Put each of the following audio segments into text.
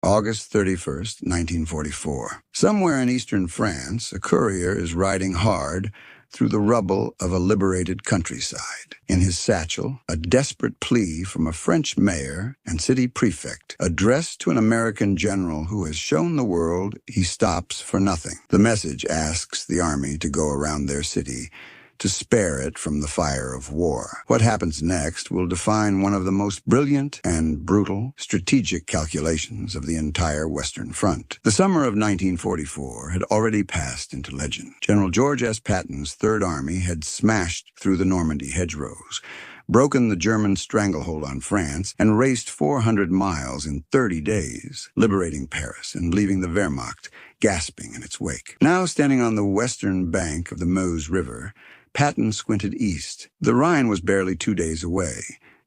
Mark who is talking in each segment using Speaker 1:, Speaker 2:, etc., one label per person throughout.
Speaker 1: August 31st, 1944. Somewhere in eastern France, a courier is riding hard through the rubble of a liberated countryside. In his satchel, a desperate plea from a French mayor and city prefect, addressed to an American general who has shown the world he stops for nothing. The message asks the army to go around their city, to spare it from the fire of war. What happens next will define one of the most brilliant and brutal strategic calculations of the entire Western Front. The summer of 1944 had already passed into legend. General George S. Patton's Third Army had smashed through the Normandy hedgerows, broken the German stranglehold on France, and raced 400 miles in 30 days, liberating Paris and leaving the Wehrmacht gasping in its wake. Now standing on the western bank of the Meuse River, Patton squinted east. The Rhine was barely 2 days away.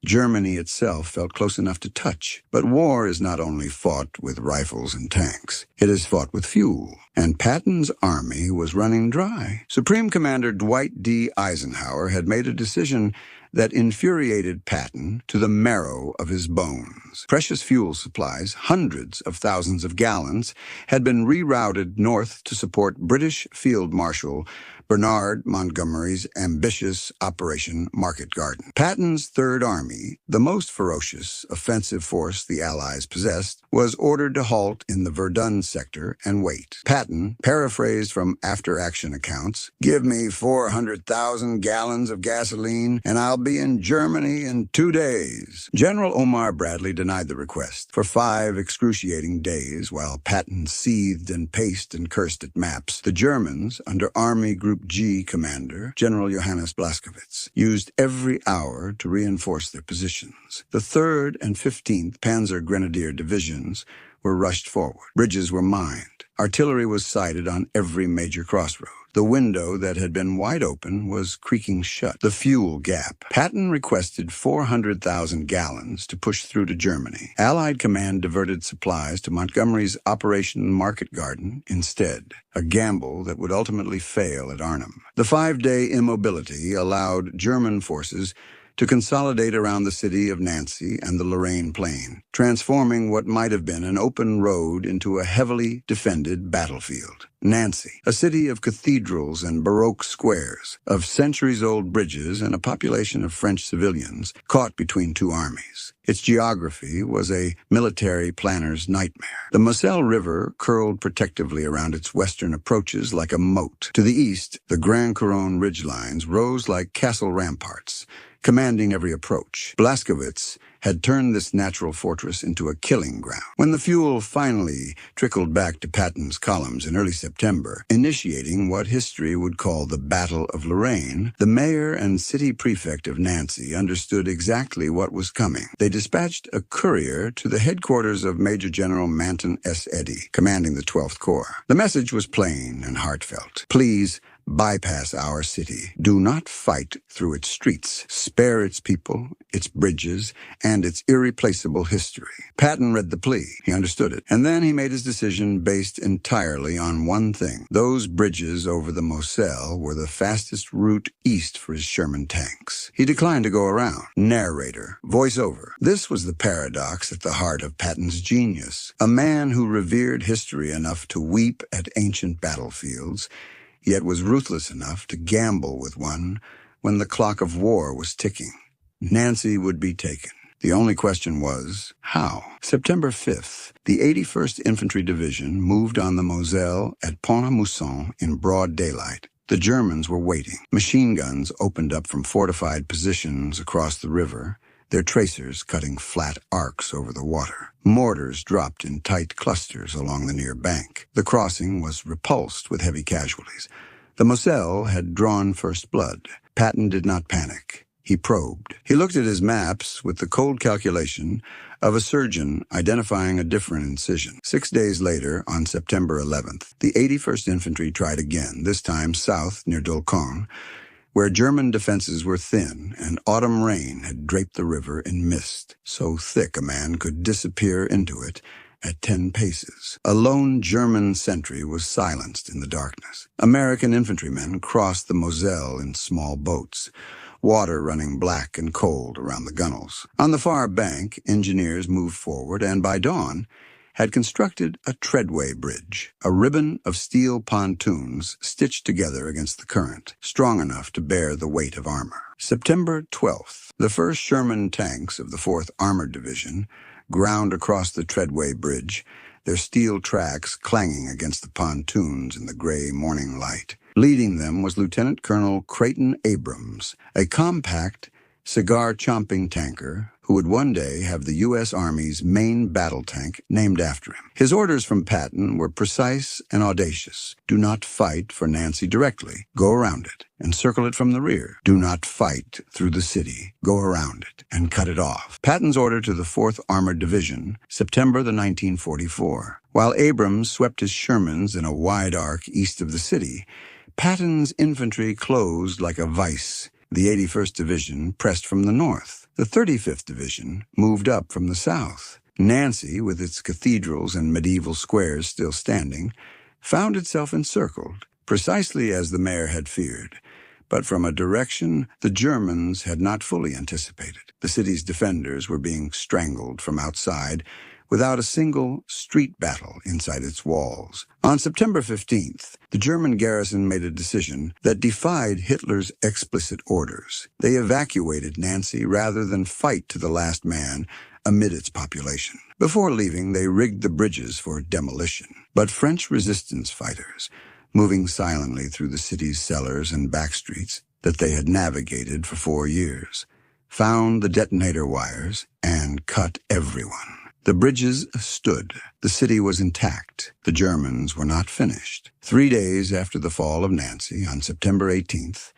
Speaker 1: Germany itself felt close enough to touch. But war is not only fought with rifles and tanks. It is fought with fuel. And Patton's army was running dry. Supreme Commander Dwight D. Eisenhower had made a decision that infuriated Patton to the marrow of his bones. Precious fuel supplies, hundreds of thousands of gallons, had been rerouted north to support British Field Marshal Bernard Montgomery's ambitious Operation Market Garden. Patton's Third Army, the most ferocious offensive force the Allies possessed, was ordered to halt in the Verdun sector and wait. Patton, paraphrased from after-action accounts, "Give me 400,000 gallons of gasoline, and I'll be in Germany in 2 days." General Omar Bradley denied the request. For 5 excruciating days, while Patton seethed and paced and cursed at maps, the Germans, under Army Group G commander, General Johannes Blaskowitz, used every hour to reinforce their positions. The 3rd and 15th Panzer Grenadier Divisions were rushed forward. Bridges were mined. Artillery was sighted on every major crossroad. The window that had been wide open was creaking shut. The fuel gap. Patton requested 400,000 gallons to push through to Germany. Allied command diverted supplies to Montgomery's Operation Market Garden instead, a gamble that would ultimately fail at Arnhem. The 5-day immobility allowed German forces to consolidate around the city of Nancy and the Lorraine Plain, transforming what might have been an open road into a heavily defended battlefield. Nancy, a city of cathedrals and Baroque squares, of centuries-old bridges and a population of French civilians caught between 2 armies. Its geography was a military planner's nightmare. The Moselle River curled protectively around its western approaches like a moat. To the east, the Grand Couronne ridgelines rose like castle ramparts, commanding every approach. Blaskowitz had turned this natural fortress into a killing ground. When the fuel finally trickled back to Patton's columns in early September, initiating what history would call the Battle of Lorraine, the mayor and city prefect of Nancy understood exactly what was coming. They dispatched a courier to the headquarters of Major General Manton S. Eddy, commanding the 12th Corps. The message was plain and heartfelt. Please bypass our city. Do not fight through its streets. Spare its people, its bridges, and its irreplaceable history. Patton read the plea. He understood it. And then he made his decision based entirely on one thing. Those bridges over the Moselle were the fastest route east for his Sherman tanks. He declined to go around. Narrator. Voiceover. This was the paradox at the heart of Patton's genius. A man who revered history enough to weep at ancient battlefields, yet was ruthless enough to gamble with one when the clock of war was ticking. Nancy would be taken. The only question was, how? September 5th, the 81st Infantry Division moved on the Moselle at Pont-à-Mousson in broad daylight. The Germans were waiting. Machine guns opened up from fortified positions across the river, their tracers cutting flat arcs over the water. Mortars dropped in tight clusters along the near bank. The crossing was repulsed with heavy casualties. The Moselle had drawn first blood. Patton did not panic. He probed. He looked at his maps with the cold calculation of a surgeon identifying a different incision. 6 days later, on September 11th, the 81st Infantry tried again, this time south near Dolcon, where German defenses were thin and autumn rain had draped the river in mist, so thick a man could disappear into it at 10 paces. A lone German sentry was silenced in the darkness. American infantrymen crossed the Moselle in small boats, water running black and cold around the gunwales. On the far bank, engineers moved forward, and by dawn, had constructed a treadway bridge, a ribbon of steel pontoons stitched together against the current, strong enough to bear the weight of armor. September 12th, the first Sherman tanks of the 4th Armored Division ground across the treadway bridge, their steel tracks clanging against the pontoons in the gray morning light. Leading them was Lieutenant Colonel Creighton Abrams, a compact, cigar-chomping tanker who would one day have the U.S. Army's main battle tank named after him. His orders from Patton were precise and audacious. Do not fight for Nancy directly. Go around it and circle it from the rear. Do not fight through the city. Go around it and cut it off. Patton's order to the 4th Armored Division, September 1944. While Abrams swept his Shermans in a wide arc east of the city, Patton's infantry closed like a vice. The 81st Division pressed from the north. The 35th Division moved up from the south. Nancy, with its cathedrals and medieval squares still standing, found itself encircled, precisely as the mayor had feared, but from a direction the Germans had not fully anticipated. The city's defenders were being strangled from outside, without a single street battle inside its walls. On September 15th, the German garrison made a decision that defied Hitler's explicit orders. They evacuated Nancy rather than fight to the last man amid its population. Before leaving, they rigged the bridges for demolition. But French resistance fighters, moving silently through the city's cellars and back streets that they had navigated for 4 years, found the detonator wires and cut everyone. The bridges stood. The city was intact. The Germans were not finished. 3 days after the fall of Nancy, on September 18th,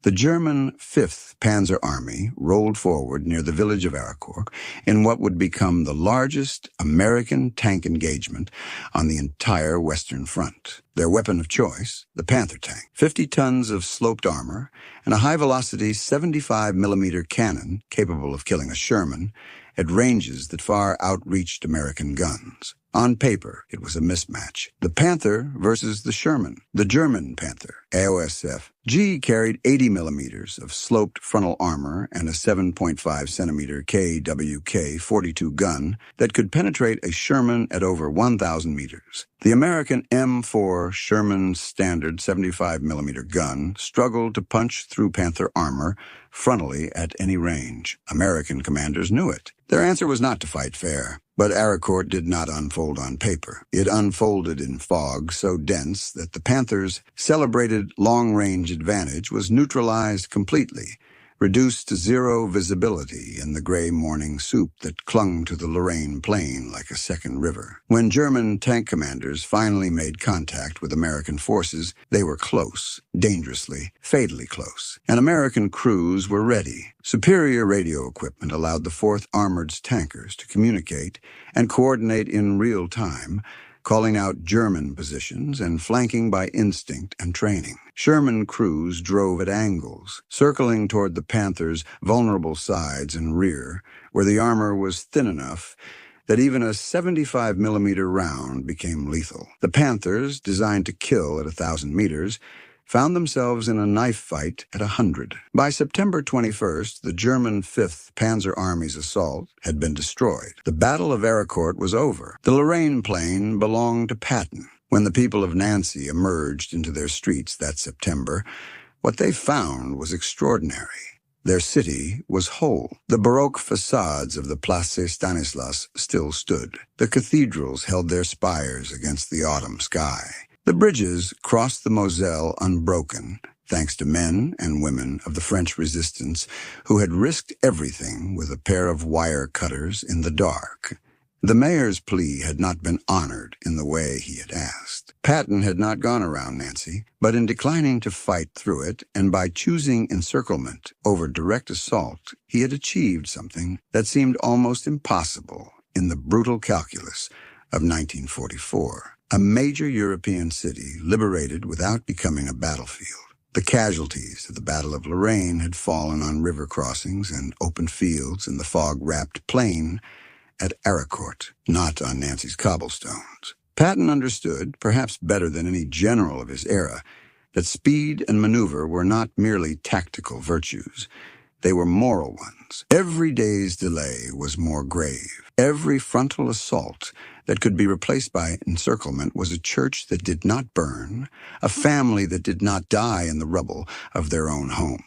Speaker 1: the German 5th Panzer Army rolled forward near the village of Arracourt in what would become the largest American tank engagement on the entire Western Front. Their weapon of choice, the Panther tank, 50 tons of sloped armor, and a high-velocity 75mm cannon capable of killing a Sherman at ranges that far outreached American guns. On paper, it was a mismatch. The Panther versus the Sherman. The German Panther, AOSF G, carried 80 millimeters of sloped frontal armor and a 7.5-centimeter KWK 42 gun that could penetrate a Sherman at over 1,000 meters. The American M4 Sherman Standard 75mm gun struggled to punch through Panther armor frontally at any range. American commanders knew it. Their answer was not to fight fair. But Arracourt did not unfold on paper. It unfolded in fog so dense that the Panthers' celebrated long-range advantage was neutralized completely, reduced to zero visibility in the gray morning soup that clung to the Lorraine plain like a second river. When German tank commanders finally made contact with American forces, they were close, dangerously, fatally close, and American crews were ready. Superior radio equipment allowed the 4th Armored's tankers to communicate and coordinate in real time, calling out German positions and flanking by instinct and training. Sherman crews drove at angles, circling toward the Panthers' vulnerable sides and rear, where the armor was thin enough that even a 75mm round became lethal. The Panthers, designed to kill at 1,000 meters, found themselves in a knife fight at 100. By September 21st, the German 5th Panzer Army's assault had been destroyed. The Battle of Arracourt was over. The Lorraine plain belonged to Patton. When the people of Nancy emerged into their streets that September, what they found was extraordinary. Their city was whole. The Baroque facades of the Place Stanislas still stood. The cathedrals held their spires against the autumn sky. The bridges crossed the Moselle unbroken, thanks to men and women of the French resistance who had risked everything with a pair of wire cutters in the dark. The mayor's plea had not been honored in the way he had asked. Patton had not gone around Nancy, but in declining to fight through it and by choosing encirclement over direct assault, he had achieved something that seemed almost impossible in the brutal calculus of 1944. A major European city liberated without becoming a battlefield. The casualties of the Battle of Lorraine had fallen on river crossings and open fields in the fog-wrapped plain at Arracourt, not on Nancy's cobblestones. Patton understood, perhaps better than any general of his era, that speed and maneuver were not merely tactical virtues. They were moral ones. Every day's delay was more grave. Every frontal assault that could be replaced by encirclement was a church that did not burn, a family that did not die in the rubble of their own home.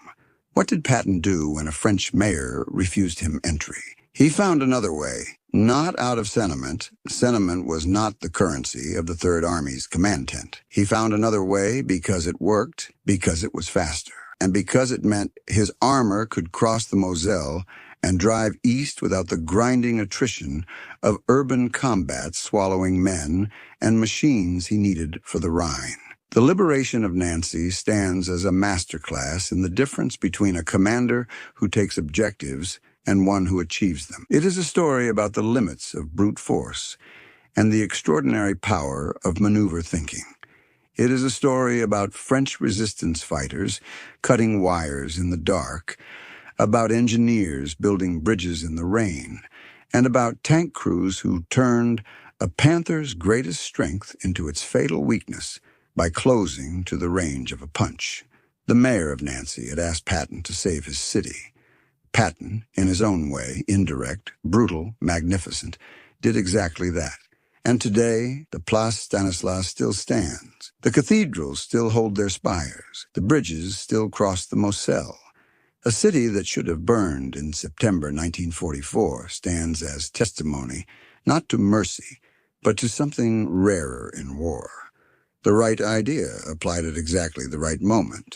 Speaker 1: What did Patton do when a French mayor refused him entry? He found another way, not out of sentiment. Sentiment was not the currency of the Third Army's command tent. He found another way because it worked, because it was faster, and because it meant his armor could cross the Moselle and drive east without the grinding attrition of urban combat swallowing men and machines he needed for the Rhine. The liberation of Nancy stands as a masterclass in the difference between a commander who takes objectives and one who achieves them. It is a story about the limits of brute force and the extraordinary power of maneuver thinking. It is a story about French resistance fighters cutting wires in the dark, about engineers building bridges in the rain, and about tank crews who turned a panther's greatest strength into its fatal weakness by closing to the range of a punch. The mayor of Nancy had asked Patton to save his city. Patton, in his own way, indirect, brutal, magnificent, did exactly that. And today, the Place Stanislas still stands. The cathedrals still hold their spires. The bridges still cross the Moselle. A city that should have burned in September 1944 stands as testimony not to mercy, but to something rarer in war. The right idea applied at exactly the right moment.